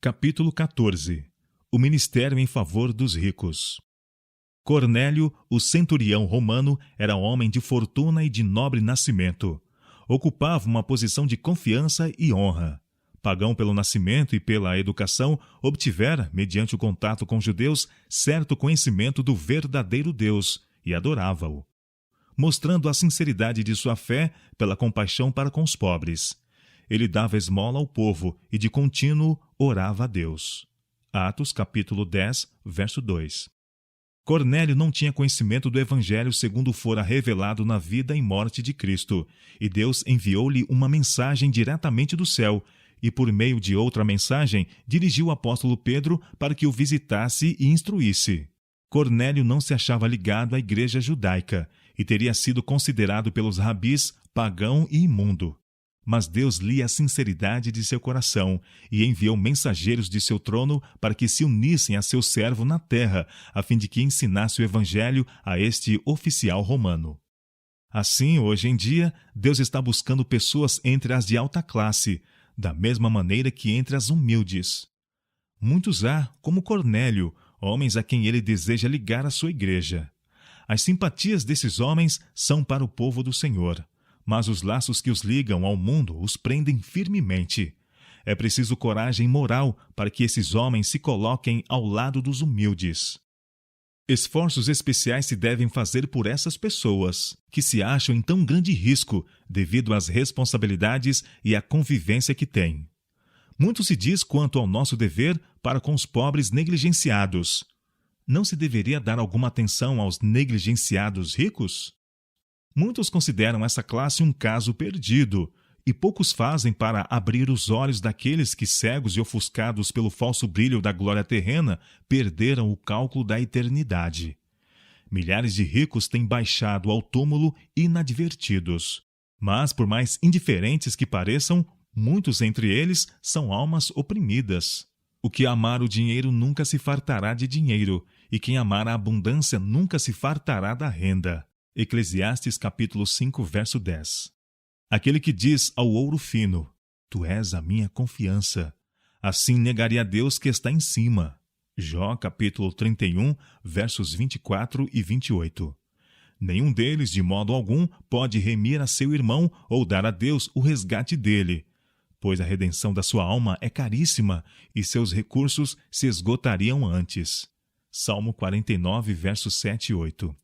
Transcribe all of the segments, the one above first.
Capítulo 14. O ministério em favor dos ricos. Cornélio, o centurião romano, era homem de fortuna e de nobre nascimento. Ocupava uma posição de confiança e honra. Pagão pelo nascimento e pela educação, obtivera, mediante o contato com judeus, certo conhecimento do verdadeiro Deus e adorava-o, mostrando a sinceridade de sua fé pela compaixão para com os pobres. Ele dava esmola ao povo e de contínuo orava a Deus. Atos capítulo 10, verso 2. Cornélio não tinha conhecimento do evangelho segundo fora revelado na vida e morte de Cristo, e Deus enviou-lhe uma mensagem diretamente do céu, e por meio de outra mensagem dirigiu o apóstolo Pedro para que o visitasse e instruísse. Cornélio não se achava ligado à igreja judaica, e teria sido considerado pelos rabis pagão e imundo. Mas Deus lia a sinceridade de seu coração e enviou mensageiros de seu trono para que se unissem a seu servo na terra, a fim de que ensinasse o evangelho a este oficial romano. Assim, hoje em dia, Deus está buscando pessoas entre as de alta classe, da mesma maneira que entre as humildes. Muitos há, como Cornélio, homens a quem ele deseja ligar à sua igreja. As simpatias desses homens são para o povo do Senhor, mas os laços que os ligam ao mundo os prendem firmemente. É preciso coragem moral para que esses homens se coloquem ao lado dos humildes. Esforços especiais se devem fazer por essas pessoas, que se acham em tão grande risco devido às responsabilidades e à convivência que têm. Muito se diz quanto ao nosso dever para com os pobres negligenciados. Não se deveria dar alguma atenção aos negligenciados ricos? Muitos consideram essa classe um caso perdido, e poucos fazem para abrir os olhos daqueles que, cegos e ofuscados pelo falso brilho da glória terrena, perderam o cálculo da eternidade. Milhares de ricos têm baixado ao túmulo inadvertidos. Mas, por mais indiferentes que pareçam, muitos entre eles são almas oprimidas. O que amar o dinheiro nunca se fartará de dinheiro, e quem amar a abundância nunca se fartará da renda. Eclesiastes capítulo 5, verso 10. Aquele que diz ao ouro fino, tu és a minha confiança, assim negaria a Deus que está em cima. Jó capítulo 31, versos 24 e 28. Nenhum deles, de modo algum, pode remir a seu irmão ou dar a Deus o resgate dele, pois a redenção da sua alma é caríssima e seus recursos se esgotariam antes. Salmo 49, versos 7 e 8.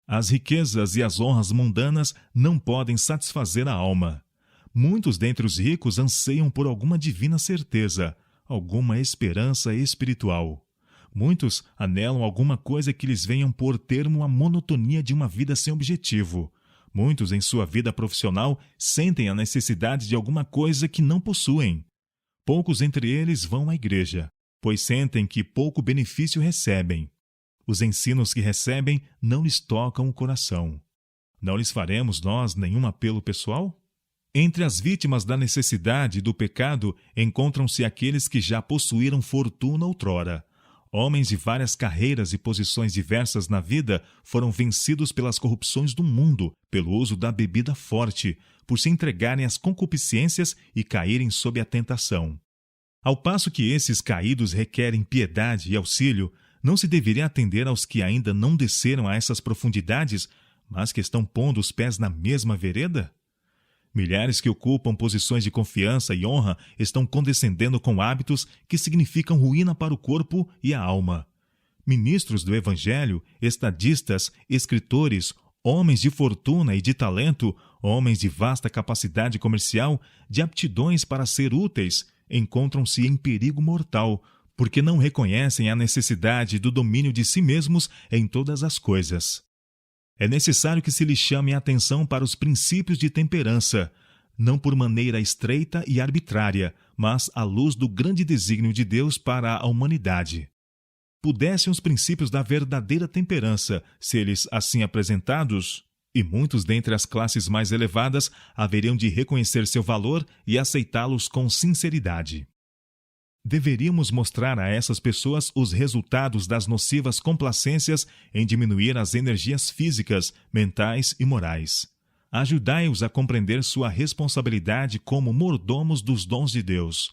As riquezas e as honras mundanas não podem satisfazer a alma. Muitos dentre os ricos anseiam por alguma divina certeza, alguma esperança espiritual. Muitos anelam alguma coisa que lhes venha pôr termo à monotonia de uma vida sem objetivo. Muitos, em sua vida profissional, sentem a necessidade de alguma coisa que não possuem. Poucos entre eles vão à igreja, pois sentem que pouco benefício recebem. Os ensinos que recebem não lhes tocam o coração. Não lhes faremos nós nenhum apelo pessoal? Entre as vítimas da necessidade e do pecado encontram-se aqueles que já possuíram fortuna outrora. Homens de várias carreiras e posições diversas na vida foram vencidos pelas corrupções do mundo, pelo uso da bebida forte, por se entregarem às concupiscências e caírem sob a tentação. Ao passo que esses caídos requerem piedade e auxílio, não se deveria atender aos que ainda não desceram a essas profundidades, mas que estão pondo os pés na mesma vereda? Milhares que ocupam posições de confiança e honra estão condescendendo com hábitos que significam ruína para o corpo e a alma. Ministros do Evangelho, estadistas, escritores, homens de fortuna e de talento, homens de vasta capacidade comercial, de aptidões para ser úteis, encontram-se em perigo mortal, porque não reconhecem a necessidade do domínio de si mesmos em todas as coisas. É necessário que se lhe chame a atenção para os princípios de temperança, não por maneira estreita e arbitrária, mas à luz do grande desígnio de Deus para a humanidade. Pudessem os princípios da verdadeira temperança, se eles assim apresentados, e muitos dentre as classes mais elevadas haveriam de reconhecer seu valor e aceitá-los com sinceridade. Deveríamos mostrar a essas pessoas os resultados das nocivas complacências em diminuir as energias físicas, mentais e morais. Ajudai-os a compreender sua responsabilidade como mordomos dos dons de Deus.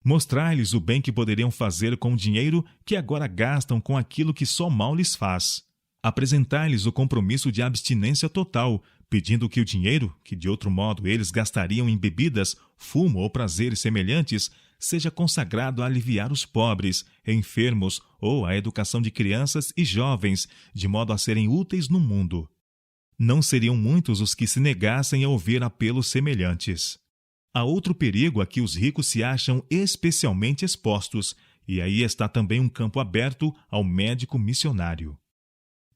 Mostrar-lhes o bem que poderiam fazer com o dinheiro que agora gastam com aquilo que só mal lhes faz. Apresentar-lhes o compromisso de abstinência total, pedindo que o dinheiro, que de outro modo eles gastariam em bebidas, fumo ou prazeres semelhantes, seja consagrado a aliviar os pobres, enfermos ou à educação de crianças e jovens, de modo a serem úteis no mundo. Não seriam muitos os que se negassem a ouvir apelos semelhantes. Há outro perigo a que os ricos se acham especialmente expostos, e aí está também um campo aberto ao médico missionário.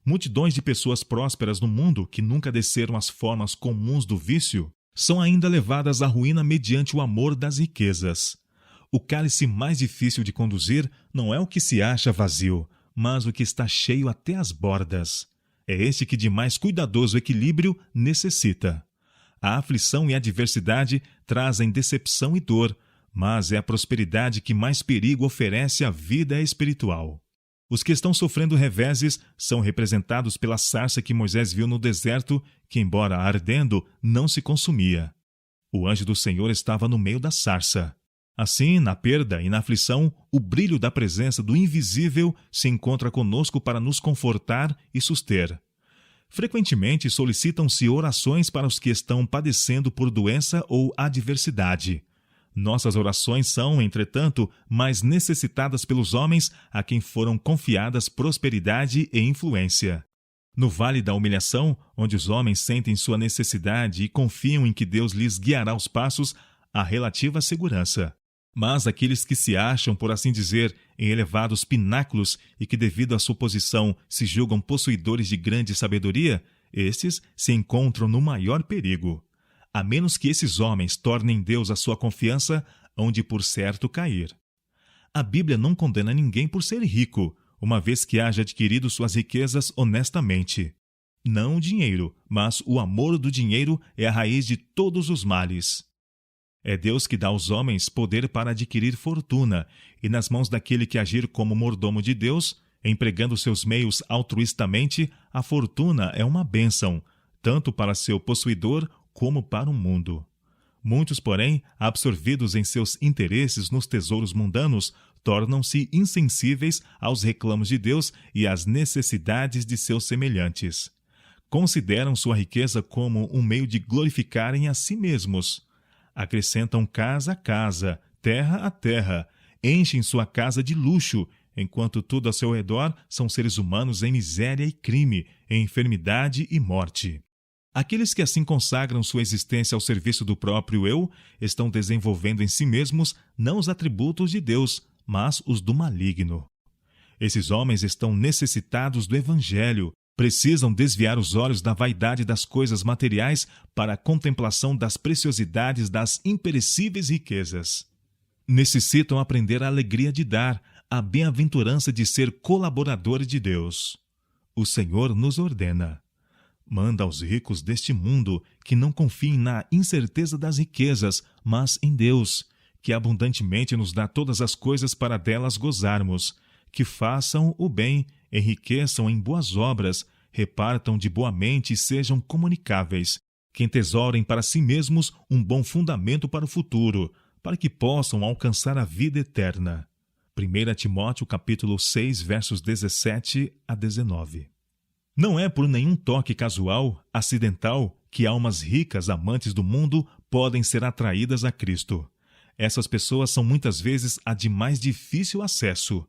Multidões de pessoas prósperas no mundo que nunca desceram às formas comuns do vício são ainda levadas à ruína mediante o amor das riquezas. O cálice mais difícil de conduzir não é o que se acha vazio, mas o que está cheio até as bordas. É este que de mais cuidadoso equilíbrio necessita. A aflição e a adversidade trazem decepção e dor, mas é a prosperidade que mais perigo oferece à vida espiritual. Os que estão sofrendo reveses são representados pela sarça que Moisés viu no deserto, que, embora ardendo, não se consumia. O anjo do Senhor estava no meio da sarça. Assim, na perda e na aflição, o brilho da presença do invisível se encontra conosco para nos confortar e suster. Frequentemente solicitam-se orações para os que estão padecendo por doença ou adversidade. Nossas orações são, entretanto, mais necessitadas pelos homens a quem foram confiadas prosperidade e influência. No vale da humilhação, onde os homens sentem sua necessidade e confiam em que Deus lhes guiará os passos, há relativa segurança. Mas aqueles que se acham, por assim dizer, em elevados pináculos e que, devido à sua posição, se julgam possuidores de grande sabedoria, estes se encontram no maior perigo. A menos que esses homens tornem Deus a sua confiança, hão de por certo cair. A Bíblia não condena ninguém por ser rico, uma vez que haja adquirido suas riquezas honestamente. Não o dinheiro, mas o amor do dinheiro é a raiz de todos os males. É Deus que dá aos homens poder para adquirir fortuna, e nas mãos daquele que agir como mordomo de Deus, empregando seus meios altruistamente, a fortuna é uma bênção, tanto para seu possuidor como para o mundo. Muitos, porém, absorvidos em seus interesses nos tesouros mundanos, tornam-se insensíveis aos reclamos de Deus e às necessidades de seus semelhantes. Consideram sua riqueza como um meio de glorificarem a si mesmos. Acrescentam casa a casa, terra a terra, enchem sua casa de luxo, enquanto tudo ao seu redor são seres humanos em miséria e crime, em enfermidade e morte. Aqueles que assim consagram sua existência ao serviço do próprio eu estão desenvolvendo em si mesmos não os atributos de Deus, mas os do maligno. Esses homens estão necessitados do Evangelho, precisam desviar os olhos da vaidade das coisas materiais para a contemplação das preciosidades das imperecíveis riquezas. Necessitam aprender a alegria de dar, a bem-aventurança de ser colaboradores de Deus. O Senhor nos ordena: manda aos ricos deste mundo que não confiem na incerteza das riquezas, mas em Deus, que abundantemente nos dá todas as coisas para delas gozarmos, que façam o bem, enriqueçam em boas obras, repartam de boa mente e sejam comunicáveis, que entesourem para si mesmos um bom fundamento para o futuro, para que possam alcançar a vida eterna. 1 Timóteo capítulo 6, versos 17 a 19. Não é por nenhum toque casual, acidental, que almas ricas, amantes do mundo, podem ser atraídas a Cristo. Essas pessoas são muitas vezes a de mais difícil acesso.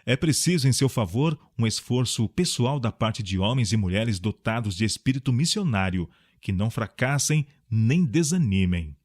É preciso, em seu favor, um esforço pessoal da parte de homens e mulheres dotados de espírito missionário, que não fracassem nem desanimem.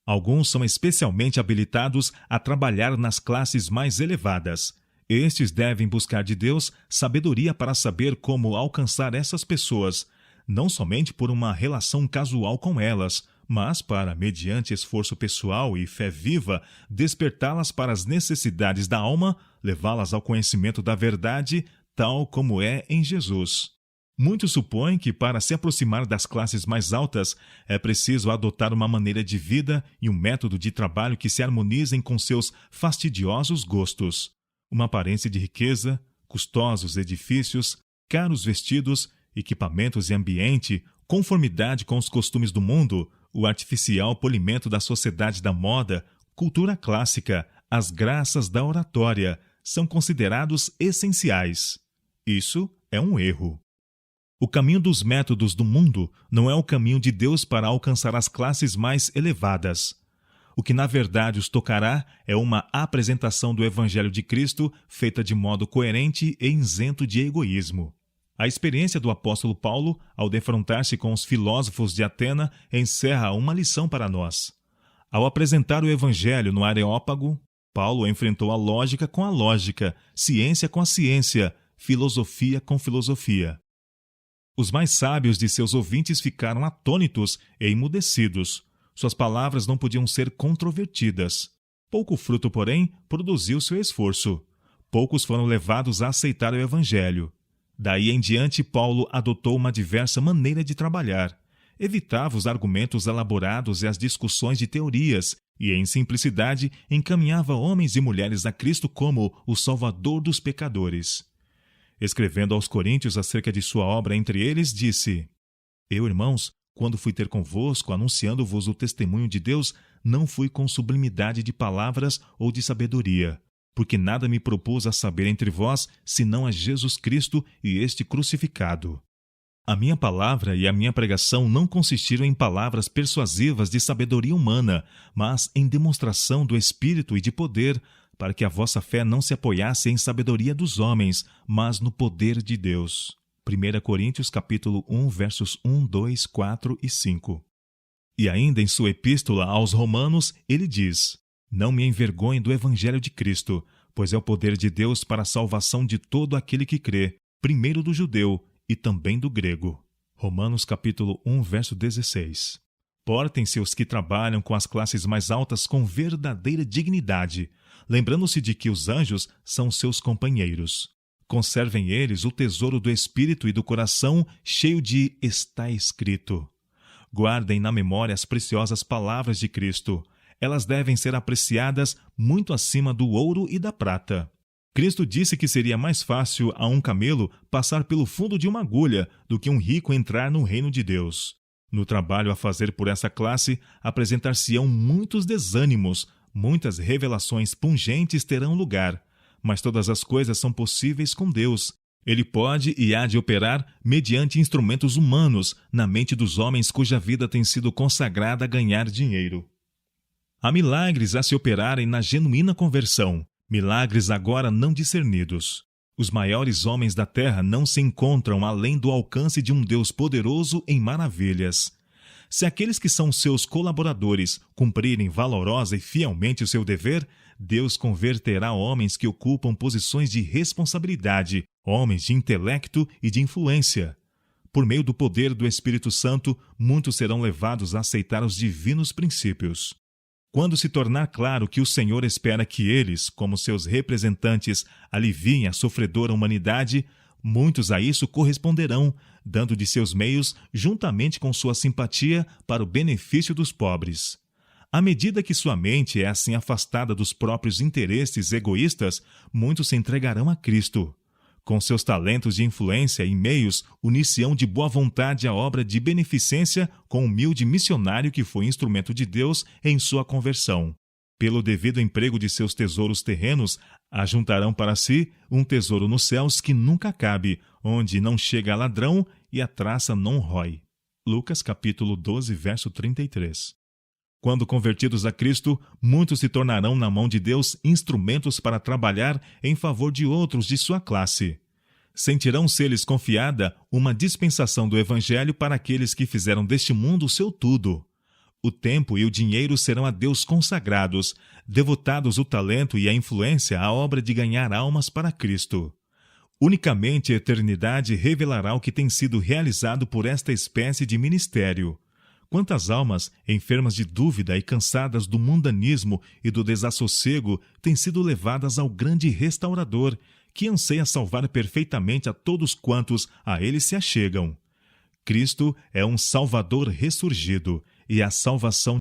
Alguns são especialmente habilitados a trabalhar nas classes mais elevadas. Estes devem buscar de Deus sabedoria para saber como alcançar essas pessoas, não somente por uma relação casual com elas, mas para, mediante esforço pessoal e fé viva, despertá-las para as necessidades da alma, levá-las ao conhecimento da verdade, tal como é em Jesus. Muitos supõem que, para se aproximar das classes mais altas, é preciso adotar uma maneira de vida e um método de trabalho que se harmonizem com seus fastidiosos gostos. Uma aparência de riqueza, custosos edifícios, caros vestidos, equipamentos e ambiente, conformidade com os costumes do mundo, o artificial polimento da sociedade da moda, cultura clássica, as graças da oratória são considerados essenciais. Isso é um erro. O caminho dos métodos do mundo não é o caminho de Deus para alcançar as classes mais elevadas. O que na verdade os tocará é uma apresentação do Evangelho de Cristo feita de modo coerente e isento de egoísmo. A experiência do apóstolo Paulo, ao defrontar-se com os filósofos de Atena, encerra uma lição para nós. Ao apresentar o Evangelho no Areópago, Paulo enfrentou a lógica com a lógica, ciência com a ciência, filosofia com filosofia. Os mais sábios de seus ouvintes ficaram atônitos e emudecidos. Suas palavras não podiam ser controvertidas. Pouco fruto, porém, produziu seu esforço. Poucos foram levados a aceitar o Evangelho. Daí em diante, Paulo adotou uma diversa maneira de trabalhar. Evitava os argumentos elaborados e as discussões de teorias, e em simplicidade encaminhava homens e mulheres a Cristo como o Salvador dos pecadores. Escrevendo aos Coríntios acerca de sua obra entre eles, disse: Eu, irmãos, quando fui ter convosco, anunciando-vos o testemunho de Deus, não fui com sublimidade de palavras ou de sabedoria, porque nada me propus a saber entre vós, senão a Jesus Cristo e este crucificado. A minha palavra e a minha pregação não consistiram em palavras persuasivas de sabedoria humana, mas em demonstração do Espírito e de poder, para que a vossa fé não se apoiasse em sabedoria dos homens, mas no poder de Deus. 1 Coríntios capítulo 1, versos 1, 2, 4 e 5. E ainda em sua epístola aos Romanos, ele diz: Não me envergonhe do Evangelho de Cristo, pois é o poder de Deus para a salvação de todo aquele que crê, primeiro do judeu e também do grego. Romanos capítulo 1, verso 16. Portem-se os que trabalham com as classes mais altas com verdadeira dignidade, lembrando-se de que os anjos são seus companheiros. Conservem eles o tesouro do espírito e do coração cheio de está escrito. Guardem na memória as preciosas palavras de Cristo. Elas devem ser apreciadas muito acima do ouro e da prata. Cristo disse que seria mais fácil a um camelo passar pelo fundo de uma agulha do que um rico entrar no reino de Deus. No trabalho a fazer por essa classe, apresentar-se-ão muitos desânimos, muitas revelações pungentes terão lugar, mas todas as coisas são possíveis com Deus. Ele pode e há de operar mediante instrumentos humanos na mente dos homens cuja vida tem sido consagrada a ganhar dinheiro. Há milagres a se operarem na genuína conversão, milagres agora não discernidos. Os maiores homens da terra não se encontram além do alcance de um Deus poderoso em maravilhas. Se aqueles que são seus colaboradores cumprirem valorosa e fielmente o seu dever, Deus converterá homens que ocupam posições de responsabilidade, homens de intelecto e de influência. Por meio do poder do Espírito Santo, muitos serão levados a aceitar os divinos princípios. Quando se tornar claro que o Senhor espera que eles, como seus representantes, aliviem a sofredora humanidade, muitos a isso corresponderão, dando de seus meios, juntamente com sua simpatia, para o benefício dos pobres. À medida que sua mente é assim afastada dos próprios interesses egoístas, muitos se entregarão a Cristo. Com seus talentos de influência e meios, unir-se-ão de boa vontade à obra de beneficência com o humilde missionário que foi instrumento de Deus em sua conversão. Pelo devido emprego de seus tesouros terrenos, ajuntarão para si um tesouro nos céus que nunca acabe, onde não chega ladrão e a traça não rói. Lucas capítulo 12, verso 33. Quando convertidos a Cristo, muitos se tornarão na mão de Deus instrumentos para trabalhar em favor de outros de sua classe. Sentirão ser-lhes confiada uma dispensação do Evangelho para aqueles que fizeram deste mundo o seu tudo. O tempo e o dinheiro serão a Deus consagrados, devotados o talento e a influência à obra de ganhar almas para Cristo. Unicamente a eternidade revelará o que tem sido realizado por esta espécie de ministério. Quantas almas, enfermas de dúvida e cansadas do mundanismo e do desassossego, têm sido levadas ao grande restaurador, que anseia salvar perfeitamente a todos quantos a ele se achegam. Cristo é um Salvador ressurgido, e a salvação